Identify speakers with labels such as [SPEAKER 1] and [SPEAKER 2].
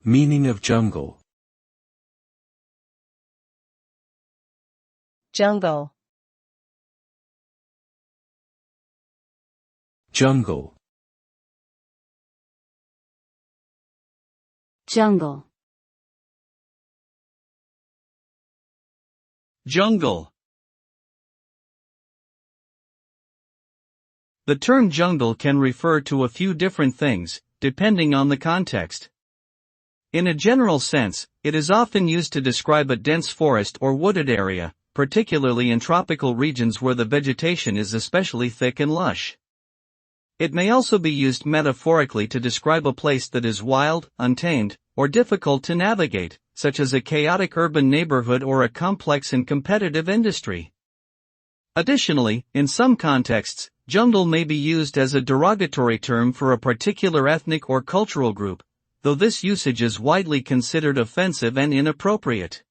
[SPEAKER 1] Meaning of jungle.
[SPEAKER 2] Jungle.
[SPEAKER 1] Jungle.
[SPEAKER 3] Jungle.
[SPEAKER 4] Jungle. The term jungle can refer to a few different things, depending on the context. In a general sense, it is often used to describe a dense forest or wooded area, particularly in tropical regions where the vegetation is especially thick and lush. It may also be used metaphorically to describe a place that is wild, untamed, or difficult to navigate, such as a chaotic urban neighborhood or a complex and competitive industry. Additionally, in some contexts, jungle may be used as a derogatory term for a particular ethnic or cultural group, though this usage is widely considered offensive and inappropriate.